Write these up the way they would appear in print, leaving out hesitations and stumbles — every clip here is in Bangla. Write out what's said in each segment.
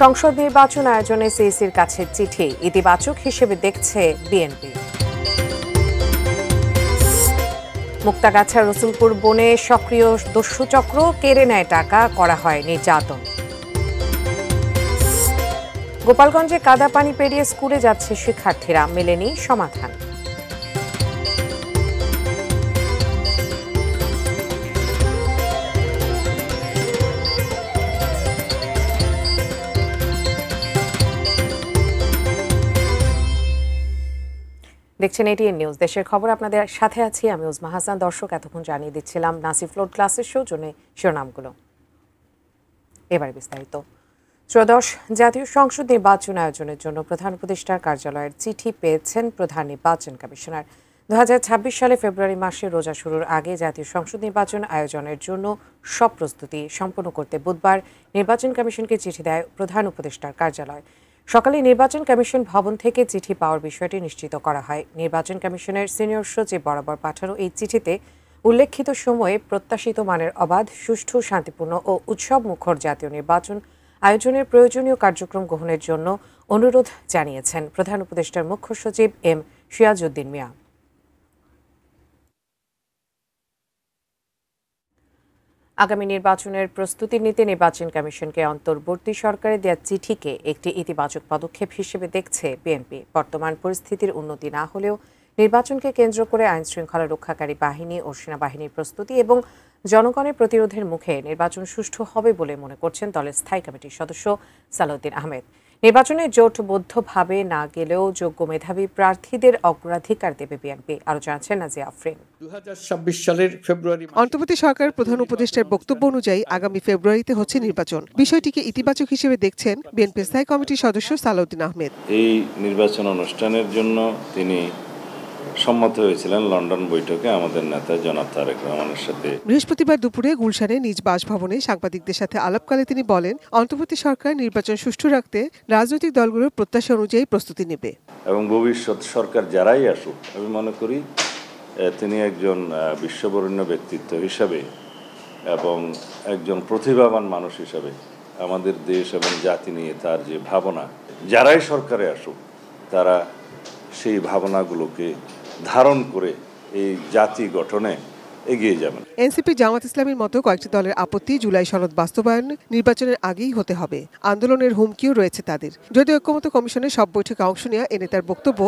সংসদ নির্বাচন আয়োজনে সিইসির কাছে চিঠি, ইতিবাচক হিসেবে দেখছে বিএনপি। মুক্তাগাছা রসুলপুর বনে সক্রিয় দস্যু চক্র, কেড়ে নেয় টাকা, করা হয় নির্যাতন। গোপালগঞ্জে কাদা পানি পেরিয়ে স্কুলে যাচ্ছে শিক্ষার্থীরা, মেলেনি সমাধান। দেখছেন এটিএন নিউজ, দেশের খবর আপনাদের সাথে আছি আমি উজমা হাসান। দর্শক, এতক্ষণ জানিয়ে দিচ্ছিলাম নাসিফ ফ্লোর ক্লাসের সৌজন্যে শিরোনামগুলো। এবারে বিস্তারিত। ত্রয়োদশ জাতীয় সংসদ নির্বাচন আয়োজনের জন্য প্রধান উপদেষ্টার কার্যালয়ের চিঠি পেয়েছেন প্রধান নির্বাচন কমিশনার। 2026 সালে ফেব্রুয়ারি মাসে রোজা শুরুর আগে জাতীয় সংসদ নির্বাচন আয়োজনের জন্য সব প্রস্তুতি সম্পন্ন করতে বুধবার নির্বাচন কমিশনকে চিঠি দেয় প্রধান উপদেষ্টার কার্যালয়। সকালে নির্বাচন কমিশন ভবন থেকে চিঠি পাওয়ার বিষয়টি নিশ্চিত করা হয়। নির্বাচন কমিশনের সিনিয়র সচিব বরাবর পাঠানো এই চিঠিতে উল্লেখিত সময়ে প্রত্যাশিত মানের অবাধ, সুষ্ঠু, শান্তিপূর্ণ ও উৎসব মুখর জাতীয় নির্বাচন আয়োজনের প্রয়োজনীয় কার্যক্রম গ্রহণের জন্য অনুরোধ জানিয়েছেন প্রধান উপদেষ্টার মুখ্য সচিব এম সিরাজউদ্দিন মিয়া। আগামী নির্বাচনের প্রস্তুতি নিতে নির্বাচন কমিশনকে অন্তর্বর্তী সরকারে দেওয়া চিঠিকে একটি ইতিবাচক পদক্ষেপ হিসেবে দেখছে বিএনপি। বর্তমান পরিস্থিতির উন্নতি না হলেও নির্বাচনকে কেন্দ্র করে আইন শৃঙ্খলা রক্ষাকারী বাহিনী ও সেনাবাহিনীর প্রস্তুতি এবং জনগণের প্রতিরোধের মুখে নির্বাচন সুষ্ঠু হবে বলে মনে করছেন দলের স্থায়ী কমিটির সদস্য সালাউদ্দিন আহমেদ। নির্বাচনে জোটবদ্ধভাবে না গেলেও যোগ্য মেধাবী প্রার্থীদের অগ্রাধিকার দেবে বিএনপি। আরও জানাচ্ছেন নাজিয়া আফরিন। 2026 সালের ফেব্রুয়ারি অন্তর্বর্তী সরকারের প্রধান উপদেষ্টার বক্তব্য অনুযায়ী আগামী ফেব্রুয়ারিতে হচ্ছে নির্বাচন। বিষয়টিকে ইতিবাচক হিসেবে দেখছেন বিএনপির স্থায়ী কমিটির সদস্য সালাউদ্দিন আহমেদ। এই নির্বাচন অনুষ্ঠানের জন্য তিনি সম্মত হয়েছিলেন লন্ডন বৈঠকে আমাদের নেতা জনাব তারেক রহমানের সাথে। বৃহস্পতিবার দুপুরে গুলশানে নিজ বাসভবনে সাংবাদিকদের সাথে আলাপকালে তিনি বলেন, অন্তর্বর্তী সরকার নির্বাচন সুষ্ঠু রাখতে রাজনৈতিক দলগুলোর প্রত্যাশা অনুযায়ী প্রস্তুতি নেবে এবং ভবিষ্যৎ সরকার যারাই আসুক, আমি মনে করি তিনি একজন বিশ্ববরেণ্য ব্যক্তিত্ব হিসাবে এবং একজন প্রতিভাবান মানুষ হিসাবে আমাদের দেশ এবং জাতি নিয়ে তার যে ভাবনা, যারাই সরকারে আসুক তারা সেই ভাবনাগুলোকে ধারণ করে এই জাতি গঠনে এগিয়ে যাবেন। এনসিপি, জামাত ইসলামীর মতো কয়েকটি দলের আপত্তি, জুলাই সনদ বাস্তবায়ন নির্বাচনের আগেই হতে হবে। আন্দোলনের হুমকিও রয়েছে তাদের। যদি ঐক্যমত্য কমিশনের সব বৈঠকে অংশ নেওয়া এ নেতার বক্তব্য,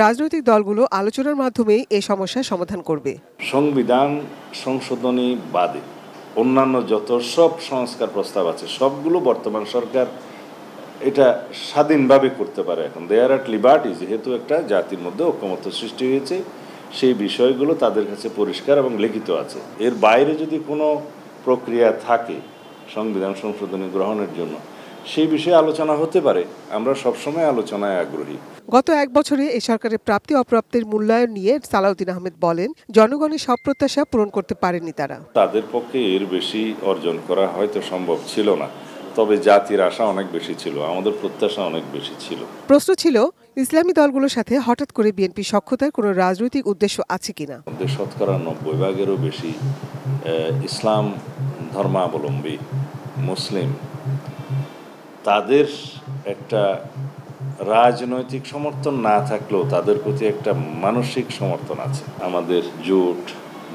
রাজনৈতিক দলগুলো আলোচনার মাধ্যমেই এই সমস্যার সমাধান করবে। সংবিধান সংশোধনী বাদে অন্যান্য যত সব সংস্কার প্রস্তাব আছে সবগুলো বর্তমান সরকার এটা স্বাধীনভাবে করতে পারে। এখন দেয়ার অ্যাট লিবার্টি, যেহেতু একটা জাতির মধ্যে ঐক্যমত্য সৃষ্টি হয়েছে, সেই বিষয়গুলো তাদের কাছে পরিষ্কার এবং লিখিত আছে। এর বাইরে যদি কোনো প্রক্রিয়া থাকে সংবিধান সংশোধনী গ্রহণের জন্য, সেই বিষয়ে আলোচনা হতে পারে। আমরা সবসময় আলোচনায় আগ্রহী। গত এক বছরে এই সরকারের প্রাপ্তি অপ্রাপ্তির মূল্যায়ন নিয়ে সালাউদ্দিন আহমেদ বলেন, জনগণের সব প্রত্যাশা পূরণ করতে পারেনি তারা। তাদের পক্ষে এর বেশি অর্জন করা হয়তো সম্ভব ছিল না, তবে জাতির আশা অনেক বেশি ছিল, আমাদের প্রত্যাশা অনেক বেশি ছিল। প্রশ্ন ছিল, ইসলামী দলগুলোর সাথে হঠাৎ করে বিএনপি সখ্যতার কোনো রাজনৈতিক উদ্দেশ্য আছে কিনা। শতকরা 90% বেশি ইসলাম ধর্মাবলম্বী মুসলিম, তাদের একটা রাজনৈতিক সমর্থন না থাকলেও তাদের প্রতি একটা মানসিক সমর্থন আছে। আমাদের জোট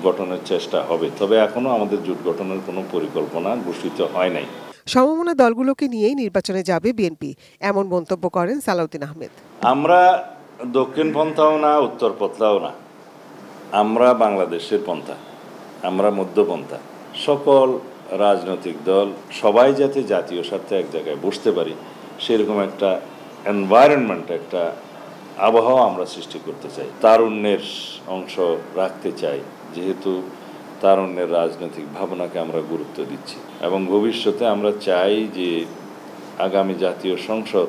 গঠনের চেষ্টা হবে, তবে এখনো আমাদের জোট গঠনের কোনো পরিকল্পনা ঘোষিত হয় নাই। সমমনা দলগুলোকে নিয়েই নির্বাচনে যাবে বিএনপি, এমন মন্তব্য করেন সালাউদ্দিন আহমেদ। আমরা দক্ষিণ পন্থাও না, উত্তর পন্থাও না, আমরা বাংলাদেশের পন্থা, আমরা মধ্যপন্থা। সকল রাজনৈতিক দল সবাই যাতে জাতীয় স্বার্থে এক জায়গায় বসতে পারি, সেরকম একটা এনভায়রনমেন্ট, একটা আবহাওয়া আমরা সৃষ্টি করতে চাই। তারুণ্যের অংশ রাখতে চাই, যেহেতু তারুণ্যের রাজনৈতিক ভাবনাকে আমরা গুরুত্ব দিচ্ছি এবং ভবিষ্যতে আমরা চাই যে আগামী জাতীয় সংসদ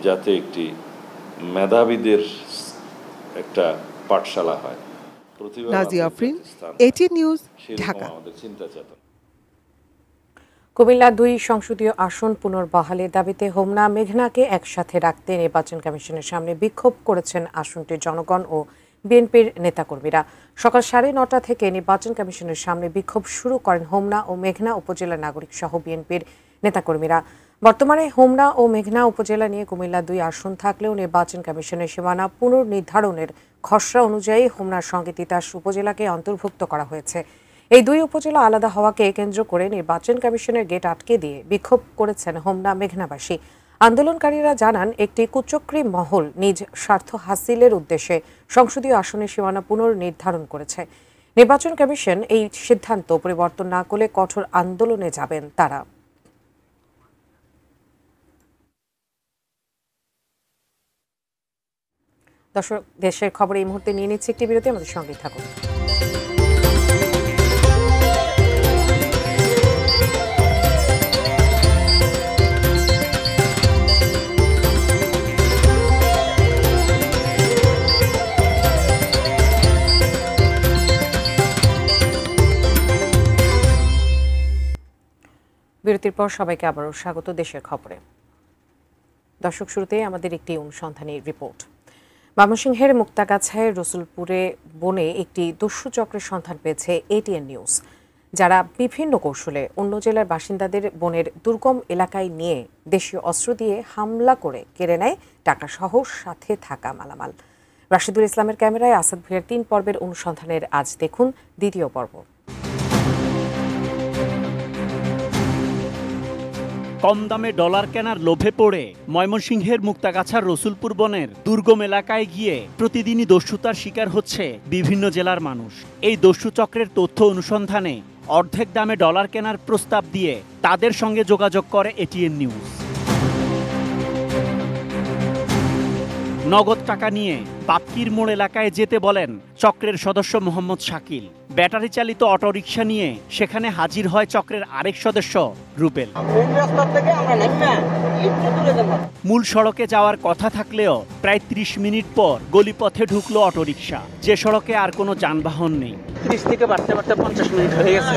যাতে একটি মেধাবীদের একটা পাঠশালা হয়। Nazia Afrin, ATN News, Dhaka. কুমিল্লা 2 সংসদীয় আসন পুনর্বহালের দাবিতে হোমনা মেঘনাকে একসাথে রাখতে নির্বাচন কমিশনের সামনে বিক্ষোভ করেছেন আসনটির জনগণ ও বিএনপির নেতাকর্মীরা। সকাল 9:30 থেকে নির্বাচন কমিশনের সামনে বিক্ষোভ শুরু করেন হোমনা ও মেঘনা উপজেলা নাগরিক সহ বিএনপির নেতাকর্মীরা। বর্তমানে হোমনা ও মেঘনা উপজেলা নিয়ে কুমিল্লা 2 আসন থাকলেও নির্বাচন কমিশনের সীমানা পুনর্নির্ধারণের খসড়া অনুযায়ী হোমনার সঙ্গে তিতাস উপজেলাকে অন্তর্ভুক্ত করা হয়েছে। এই 2 উপজেলা আলাদা হওয়াকে কেন্দ্র করে নির্বাচন কমিশনের গেট আটকে দিয়ে বিক্ষোভ করেছেন হোমনা মেঘনাবাসী। আন্দোলনকারীরা জানান, একটি কুচক্রী মহল নিজ স্বার্থ হাসিলের উদ্দেশ্যে সংসদীয় আসনের সীমানা পুনর্নির্ধারণ করেছে। নির্বাচন কমিশন এই সিদ্ধান্ত পরিবর্তন না করলে কঠোর আন্দোলনে যাবেন তারা। দর্শক, দেশের খবর এই মুহূর্তে নিয়ে নিচ্ছে একটি বিরতি, আমাদের সঙ্গে থাকুন। বিরতির পর সবাইকে আবারও স্বাগত দেশের খবরে। দর্শক, শুরুতে আমাদের একটি অনুসন্ধানী রিপোর্ট। ময়মনসিংহের মুক্তাগাছায় রসুলপুরে বনে একটি দস্যু চক্রের সন্ধান পেয়েছে এটিএন নিউজ, যারা বিভিন্ন কৌশলে অন্য জেলার বাসিন্দাদের বনের দুর্গম এলাকায় নিয়ে দেশীয় অস্ত্র দিয়ে হামলা করে কেড়ে নেয় টাকা সহ সাথে থাকা মালামাল। রাশিদুল ইসলামের ক্যামেরায় আসাদ ভুঁইয়ার 3 পর্বের অনুসন্ধানের আজ দেখুন দ্বিতীয় পর্ব। কম দামে ডলার কেনার লোভে পড়ে ময়মনসিংহের মুক্তাগাছার রসুলপুর বনের দুর্গম এলাকায় গিয়ে প্রতিদিনই দস্যুতার শিকার হচ্ছে বিভিন্ন জেলার মানুষ। এই দস্যু চক্রের তথ্য অনুসন্ধানে অর্ধেক দামে ডলার কেনার প্রস্তাব দিয়ে তাদের সঙ্গে যোগাযোগ করে এটিএন নিউজ। নগদ টাকা নিয়ে বাপ্কির মোড় এলাকায় যেতে বলেন চক্রের সদস্য মোহাম্মদ শাকিল। ব্যাটারি চালিত অটোরিকশা নিয়ে সেখানে হাজির হয় চক্রের আরেক সদস্য রুবেল। মূল সড়কে যাওয়ার কথা থাকলেও প্রায় 30 মিনিট পর গলিপথে ঢুকলো অটোরিকশা, যে সড়কে আর কোনো যানবাহন নেই। 30 থেকে বাড়তে 50 মিনিট হয়ে গেছে।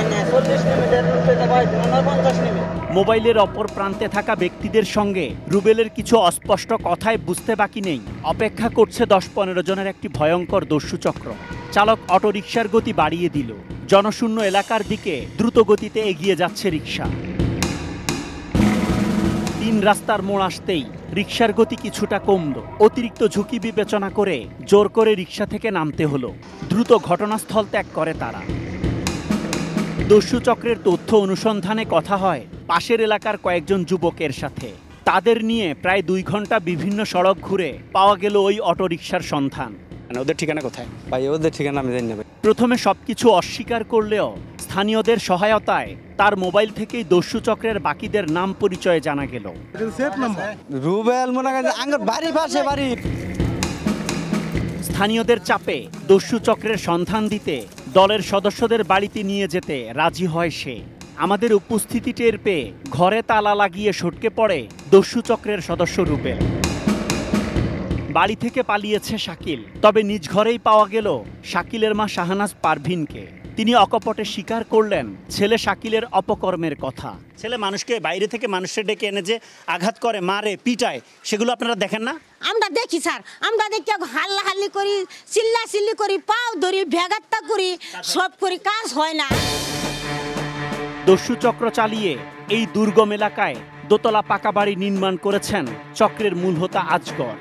মোবাইলের অপর প্রান্তে থাকা ব্যক্তিদের সঙ্গে রুবেলের কিছু অস্পষ্ট কথায় বুঝতে বাকি নেই অপেক্ষা করছে 10-15 জনের একটি ভয়ঙ্কর দস্যু চক্র। চালক অটোরিকশার গতি বাড়িয়ে দিল। জনশূন্য এলাকার দিকে দ্রুত গতিতে এগিয়ে যাচ্ছে রিকশা। 3 রাস্তার মোড় আসতেই রিকশার গতি কিছুটা কমল। অতিরিক্ত ঝুঁকি বিবেচনা করে জোর করে রিকশা থেকে নামতে হলো। দ্রুত ঘটনাস্থল ত্যাগ করে তারা। দস্যু চক্রের তথ্য অনুসন্ধানে কথা হয় পাশের এলাকার কয়েকজন যুবকের সাথে। তাদের নিয়ে প্রায় 2 ঘন্টা বিভিন্ন সড়ক ঘুরে পাওয়া গেল ওই অটোরিকশার সন্ধান। ওদের ঠিকানা কোথায় ভাই? ওদের ঠিকানা আমি জানি না ভাই। প্রথমে সবকিছু অস্বীকার করলেও স্থানীয়দের সহায়তায় তার মোবাইল থেকেই দস্যু চক্রের বাকিদের নাম পরিচয় জানা গেল। রুবেল মনে করেন আঙ্গুর বাড়ি পাশে বাড়ি। স্থানীয়দের চাপে দস্যু চক্রের সন্ধান দিতে দলের সদস্যদের বাড়িতে নিয়ে যেতে রাজি হয় সে। আমাদের উপস্থিতি টের পেয়ে ঘরে তালা লাগিয়ে সটকে পড়ে দস্যু চক্রের সদস্য রুবেল। বাড়ি থেকে পালিয়েছে শাকিল, তবে নিজ ঘরেই পাওয়া গেল শাকিলের মা শাহনাজ পারভিনকে। তিনি অকপটে স্বীকার করলেন ছেলে শাকিলের অপকর্মের কথা। ছেলে মানুষকে বাইরে থেকে মানুষের ডেকে এনে যে আঘাত করে, মারে, পিটায়, সেগুলো আপনারা দেখেন না? আমরা দেখি স্যার, আমরা দেখি হাল্লাহাল্লি করি, চিল্লাচিল্লি করি, পাও ধরি, ভেগাত্তা করি, সব করি, কাজ হয় না। দস্যু চক্র চালিয়ে এই দুর্গম এলাকায় দোতলা পাকা বাড়ি নির্মাণ করেছেন চক্রের মূল হোতা আজগর।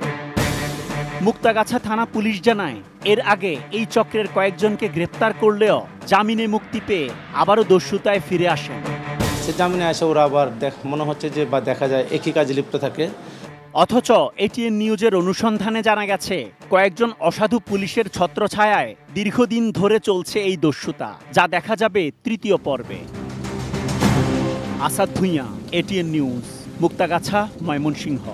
মুক্তাগাছা থানা পুলিশ জানায়, এর আগে এই চক্রের কয়েকজনকে গ্রেপ্তার করলেও জামিনে মুক্তি পেয়ে আবারও দস্যুতায় ফিরে আসেন। সে জামিনে আসে ওরা আবার মনে হচ্ছে যে বা দেখা যায় একই কাজে লিপ্ত থাকে। অথচ এটিএন নিউজের অনুসন্ধানে জানা গেছে কয়েকজন অসাধু পুলিশের ছত্রছায়ায় দীর্ঘদিন ধরে চলছে এই দস্যুতা, যা দেখা যাবে 3য় পর্বে। Asad Bhuiyan, ATN news, Muktagachha, Mymensingh.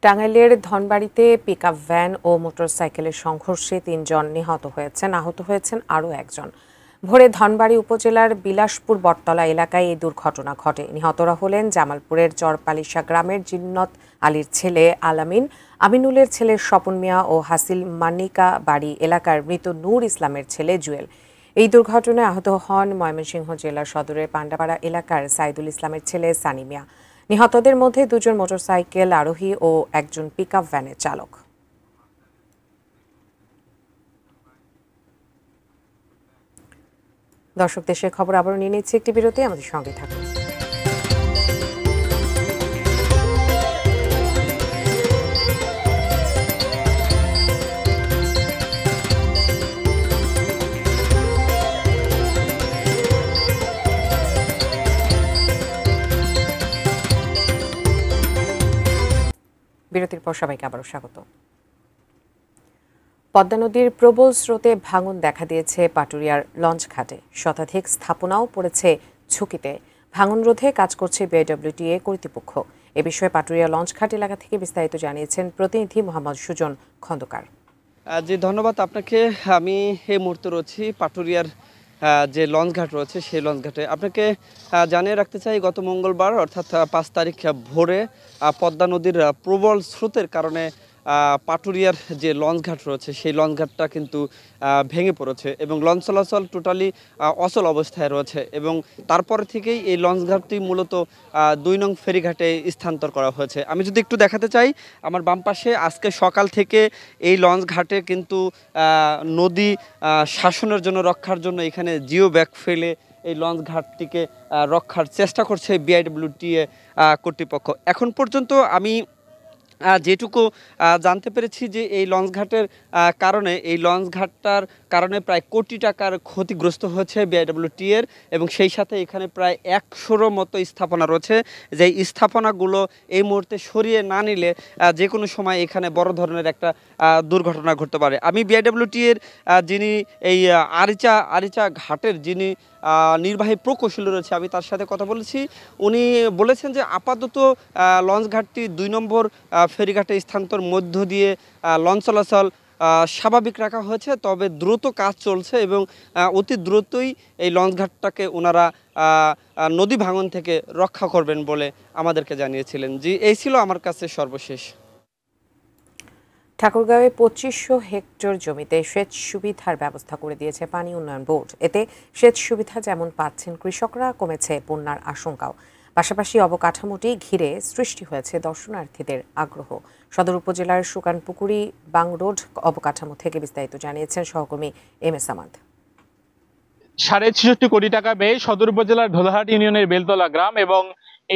টাঙ্গাইলের ধনবাড়িতে পিকআপ ভ্যান ও মোটরসাইকেলের সংঘর্ষে 3 জন নিহত হয়েছেন, আহত হয়েছেন আরও 1 জন। ভোরে ধনবাড়ি উপজেলার বিলাসপুর বটতলা এলাকায় এই দুর্ঘটনা ঘটে। নিহতরা হলেন জামালপুরের চরপালিশা গ্রামের জিন্নত আলীর ছেলে আলামিন, আমিনুলের ছেলে স্বপন মিয়া ও হাসিল মানিকা বাড়ি এলাকার মৃত নূর ইসলামের ছেলে জুয়েল। এই দুর্ঘটনায় আহত হন ময়মনসিংহ জেলা সদরের পান্ডাপাড়া এলাকার সাইদুল ইসলামের ছেলে সানি মিয়া। নিহতদের মধ্যে 2 জন মোটরসাইকেল আরোহী ও 1 জন পিকআপ ভ্যানের চালক। দর্শক, দেশের খবর আবারও নিয়ে নিচ্ছে একটি বিরতি, আমাদের সঙ্গে থাকুন। বিরতির পর সবাইকে আবারও স্বাগত। পদ্মা নদীর প্রবল স্রোতে ভাঙন দেখা দিয়েছে পাটুরিয়ার লঞ্চ ঘাটে। শতাধিক স্থাপনাও পড়েছে ঝুঁকিতে। ভাঙন রোধে কাজ করছে বিআইডব্লিউটিএ কর্তৃপক্ষ। এ বিষয়ে পাটুরিয়া লঞ্চ ঘাট এলাকা থেকে বিস্তারিত জানিয়েছেন প্রতিনিধি মোহাম্মদ সুজন খন্দকার। জি ধন্যবাদ আপনাকে। আমি এই মুহূর্তে রয়েছি পাটুরিয়ার যে লঞ্চ ঘাট রয়েছে সেই লঞ্চ ঘাটে। আপনাকে জানিয়ে রাখতে চাই, গত মঙ্গলবার অর্থাৎ ৫ তারিখ ভোরে পদ্মা নদীর প্রবল স্রোতের কারণে পাটুরিয়ার যে লঞ্চ ঘাট রয়েছে সেই লঞ্চ ঘাটটা কিন্তু ভেঙে পড়েছে এবং লঞ্চ চলাচল টোটালি অচল অবস্থায় রয়েছে এবং তারপর থেকেই এই লঞ্চ ঘাটটি মূলত ২ নং ফেরিঘাটে স্থানান্তর করা হয়েছে। আমি যদি একটু দেখাতে চাই, আমার বাম পাশে আজকে সকাল থেকে এই লঞ্চ ঘাটে কিন্তু নদী শাসনের জন্য রক্ষার জন্য এখানে জিও ব্যাগ ফেলে এই লঞ্চ ঘাটটিকে রক্ষার চেষ্টা করছে বিআইডব্লিউটিএ কর্তৃপক্ষ। এখন পর্যন্ত আমি যেটুকু জানতে পেরেছি যে এই লঞ্চ ঘাটের কারণে, এই লঞ্চ ঘাটটার কারণে প্রায় কোটি টাকার ক্ষতিগ্রস্ত হয়েছে বিআইডব্লিউটিএর এবং সেই সাথে এখানে প্রায় ১০০-র মতো স্থাপনা রয়েছে। যেই স্থাপনাগুলো এই মুহূর্তে সরিয়ে না নিলে যে কোনো সময় এখানে বড় ধরনের একটা দুর্ঘটনা ঘটতে পারে। আমি বিআইডব্লিউটিএর যিনি এই আরিচা ঘাটের যিনি নির্বাহী প্রকৌশলী রয়েছে, আমি তার সাথে কথা বলেছি। উনি বলেছেন যে আপাতত লঞ্চ ঘাটটি ২ নম্বর ফেরিঘাটে স্থানান্তর মধ্য দিয়ে লঞ্চ চলাচল স্বাভাবিক রাখা হয়েছে, তবে দ্রুত কাজ চলছে এবং অতি দ্রুতই এই লঞ্চ ঘাটটাকে ওনারা নদী ভাঙন থেকে রক্ষা করবেন বলে আমাদেরকে জানিয়েছিলেন। জি, এই ছিল আমার কাছে সর্বশেষ। ঠাকুরগাঁওয়ে ২৫০০ হেক্টর জমিতে সেচ সুবিধার ব্যবস্থা করে দিয়েছে পানি উন্নয়ন বোর্ড। এতে সেচ সুবিধা যেমন পাচ্ছেন কৃষকরা, কমেছে বন্যার আশঙ্কাও। পাশাপাশি অবকাঠামোটি ঘিরে সৃষ্টি হয়েছে দর্শনার্থীদের আগ্রহ। সদর উপজেলার সুকানপুকুরি বাংরোড অবকাঠামো থেকে বিস্তারিত জানিয়েছেন সহকর্মী MS আমাদ। ৬৬ কোটি টাকা ব্যয়ে সদর উপজেলার ঢোলাহাট ইউনিয়নের বেলতলা গ্রাম এবং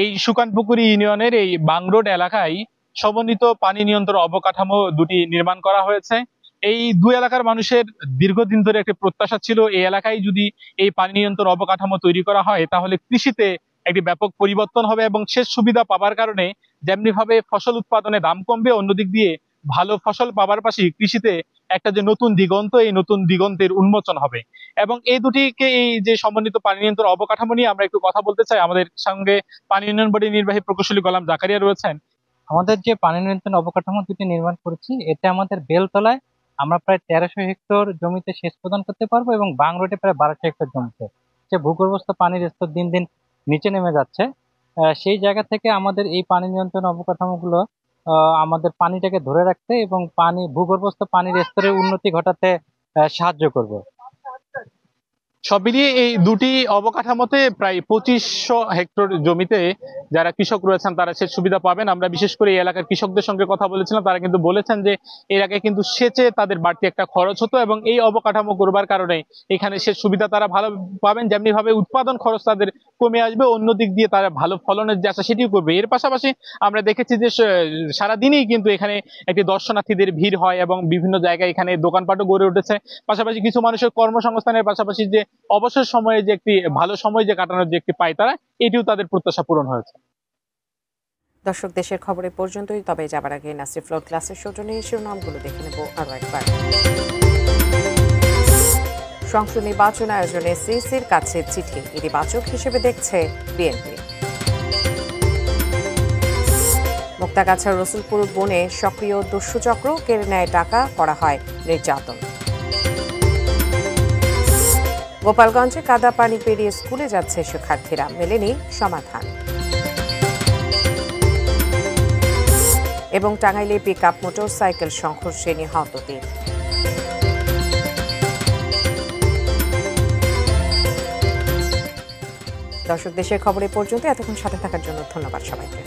এই সুকানপুকুরি ইউনিয়নের এই বাংরোড এলাকায় সমন্বিত পানি নিয়ন্ত্রণ অবকাঠামো দুটি নির্মাণ করা হয়েছে। এই দুই এলাকার মানুষের দীর্ঘদিন ধরে একটি প্রত্যাশা ছিল, এই এলাকায় যদি এই পানি নিয়ন্ত্রণ অবকাঠামো তৈরি করা হয় তাহলে কৃষিতে একটি ব্যাপক পরিবর্তন হবে এবং সেচ সুবিধা পাওয়ার কারণে যেমনি ভাবে ফসল উৎপাদনে দাম কমবে, অন্যদিক দিয়ে ভালো ফসল পাওয়ার পাশে কৃষিতে একটা যে নতুন দিগন্ত, এই নতুন দিগন্তের উন্মোচন হবে। এবং এই দুটিকে, এই যে সমন্বিত পানি নিয়ন্ত্রণ অবকাঠামো নিয়ে আমরা একটু কথা বলতে চাই। আমাদের সঙ্গে পানি উন্নয়ন বোর্ডের নির্বাহী প্রকৌশলী গোলাম জাকারিয়া রয়েছেন। আমাদের যে পানি নিয়ন্ত্রণ অবকাঠামো দুটি নির্মাণ করেছি, এতে আমাদের বেলতলায় আমরা প্রায় ১৩০০ হেক্টর জমিতে সেচ প্রদান করতে পারবো এবং বাংরোডে প্রায় ১২০০ হেক্টর জমিতে। যে ভূগর্ভস্থ পানির স্তর দিন দিন নিচে নেমে যাচ্ছে, সেই জায়গা থেকে আমাদের এই পানি নিয়ন্ত্রণ অবকাঠামোগুলো আমাদের পানিটাকে ধরে রাখতে এবং ভূগর্ভস্থ পানির স্তরের উন্নতি ঘটাতে সাহায্য করবে। সব মিলিয়ে এই দুটি অবকাঠামোতে প্রায় ২৫০০ হেক্টর জমিতে যারা কৃষক রয়েছেন তারা সেচ সুবিধা পাবেন। আমরা বিশেষ করে এই এলাকার কৃষকদের সঙ্গে কথা বলেছিলাম, তারা কিন্তু বলেছেন যে এর আগে কিন্তু সেচে তাদের বাড়তি একটা খরচ হতো এবং এই অবকাঠামো করবার কারণে এখানে সেচ সুবিধা তারা ভালো পাবেন, যেমনি ভাবে উৎপাদন খরচ তাদের কমে আসবে, অন্য দিক দিয়ে তারা ভালো ফলনের যে আশা সেটিও করবে। এর পাশাপাশি আমরা দেখেছি যে সারাদিনই কিন্তু এখানে একটি দর্শনার্থীদের ভিড় হয় এবং বিভিন্ন জায়গায় এখানে দোকানপাটও গড়ে উঠেছে। পাশাপাশি কিছু মানুষের কর্মসংস্থানের পাশাপাশি যে অবসর সময়ে যে একটি ভালো সময় যে কাটানোর যে একটি পায় তারা, এটিও তাদের প্রত্যাশা পূরণ হয়েছে। দর্শক, দেশের খবরে পর্যন্তই। তবে যাবার আগে নাসির ফ্লোর ক্লাসের সৌজন্যে শিরোনামগুলো দেখে নেব আরো একবার। সংসদ নির্বাচন আয়োজনে সিইসির কাছে চিঠি, ইতিবাচক হিসেবে দেখছে বিএনপি। মুক্তাগাছার রসুলপুর বনে সক্রিয় দস্যুচক্র, কেড়ে নেয় টাকা, করা হয় নির্যাতন। গোপালগঞ্জে কাদা পানি পেরিয়ে স্কুলে যাচ্ছে শিক্ষার্থীরা, মেলেনি সমাধান। এবং টাঙ্গাইলে পিকআপ মোটরসাইকেল সংঘর্ষে নিহত ৩। দর্শক, দেশের খবরে পর্যন্ত এতক্ষণ সাথে থাকার জন্য ধন্যবাদ সবাইকে।